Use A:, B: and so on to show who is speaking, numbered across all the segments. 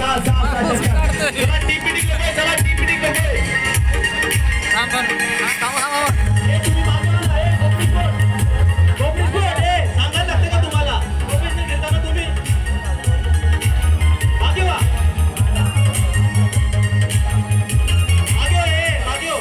A: 6 चला टीपीडी लोके चला टीपीडी लोके सांगायला लागते का तुम्हाला घेताना तुम्ही आगे वा आगे हो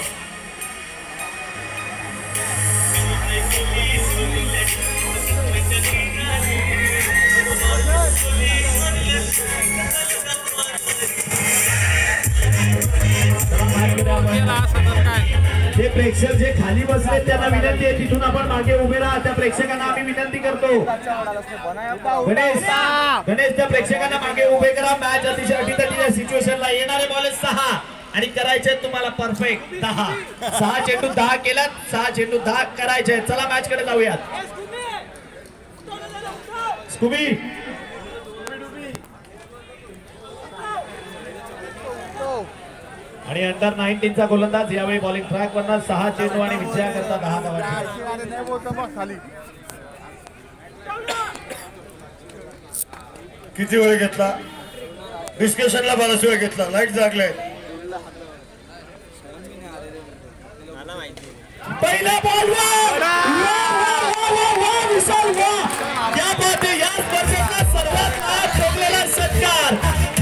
A: जे प्रेक्षक जे खाली बसले त्यांना विनंती आहे तिथून आपण मागे उभे राहा त्या प्रेक्षकांना आम्ही विनंती करतो गणेश त्या प्रेक्षकांना मागे उभे करा मॅच अतिशय अटीतटीच्या सिच्युएशनला येणारे बॉल 6 आणि करायचे तुम्हाला परफेक्ट 10 6 चेंडू 10 केलात 6 चेंडू 10 करायचे चला मॅच कडे जाऊयात स्कूबी आणि अंडर 19 चा गोलंदाज यावेळी बॉलिंग ट्रॅक वरनं 6 चेंडू आणि विजया करता 10 धावांची
B: किती वेळ घेतला डिस्कशनला बराच वेळ घेतला लाईट जागले
A: पहिला बॉल विशाल या बाबतीत या स्पर्धेचा सर्वात लाभ ठोकलेला षटकार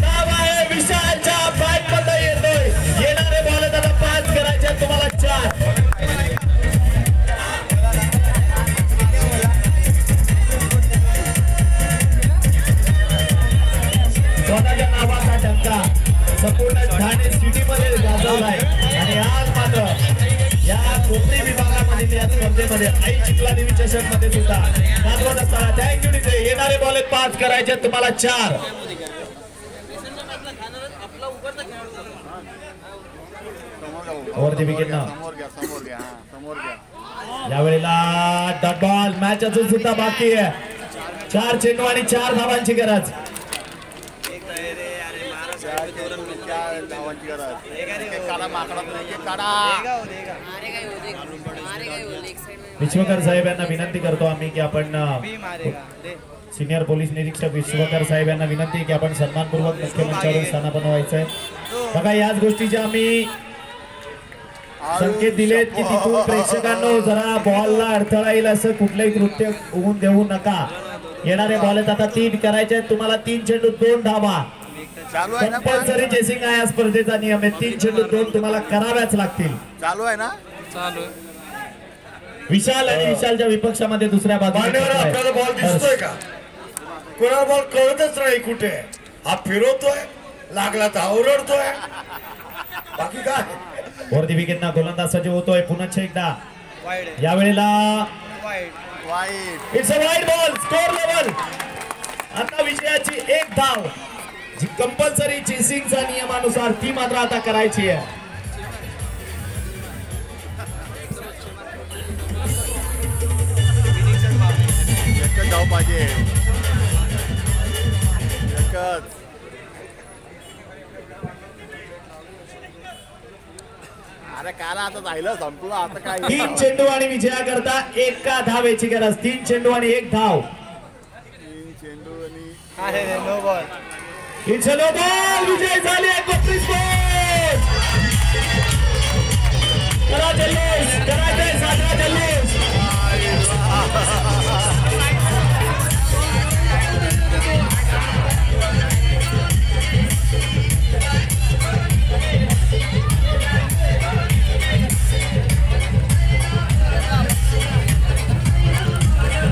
A: नाव आहे विशालच्या बॅट मध्ये येतोय येणारे बॉल आता 5 करायचे तुम्हाला 4 स्वतःच्या नावाचा टंका संपूर्ण ठाणे सिटी मध्ये गाजवलाय आणि आज मात्र या कोकणी विभागामध्ये या स्पर्धेमध्ये आई चिखला देवी चषक मध्ये सुद्धा गाजवत असताना थँक्यू डीजे येणारे बॉल 5 करायचे तुम्हाला 4 वरती विकेट ना यावेळेला डॉट बॉल मॅच अजून सुद्धा बाकी आहे 4 चेंडू आणि 4 धावांची गरज विश्वकर साहेब यांना विनंती करतो आम्ही की आपण सिनियर पोलीस निरीक्षक विश्वकर साहेब यांना विनंती की आपण सन्मानपूर्वक मुख्यमंत्र्यांवर स्थानापन्न व्हायचंय बघा याच गोष्टीचे आम्ही संकेत दिलेत की तिथून प्रेक्षकांनो जरा बॉलला अडथळा येईल असं कुठलंही कृत्य होऊन देऊ नका येणारे बॉल आता 3 करायचे तुम्हाला 3 चेंडू 2 धावा कंपल्सरी चेसिंग आहे स्पर्धेचा नियम आहे 3 चेंडू 2 तुम्हाला कराव्याच लागतील
C: चालू आहे ना
D: चालू
A: विशाल आणि विशालच्या विपक्षामध्ये दुसऱ्या बाजूला
B: आपल्याला बॉल दिसतोय का कोणाला बॉल कळतच नाही कुठे हा फिरवतोय लागला तर ओरडतोय बाकी काय
A: वरती विकेट ना गोलंदाज सज्ज होतोय पुन्हा एकदा यावेळेला it's a wide ball score level आता विजयाची 1 धाव जी कंपल्सरी चेसिंगच्या नियमानुसार ती मात्र आता करायची आहे
C: धाव पाहिजे अरे काला आता जायला संपलं आता काय
A: 3 चेंडू आणि विजया करता 1 धावेची गरज 3 चेंडू आणि 1 धाव
C: 3 चेंडू आणि no ball
A: it's a no ball विजय झाले कोपरी स्पोर्ट्स करा जल्लोष करायचंय साजरा जल्लोष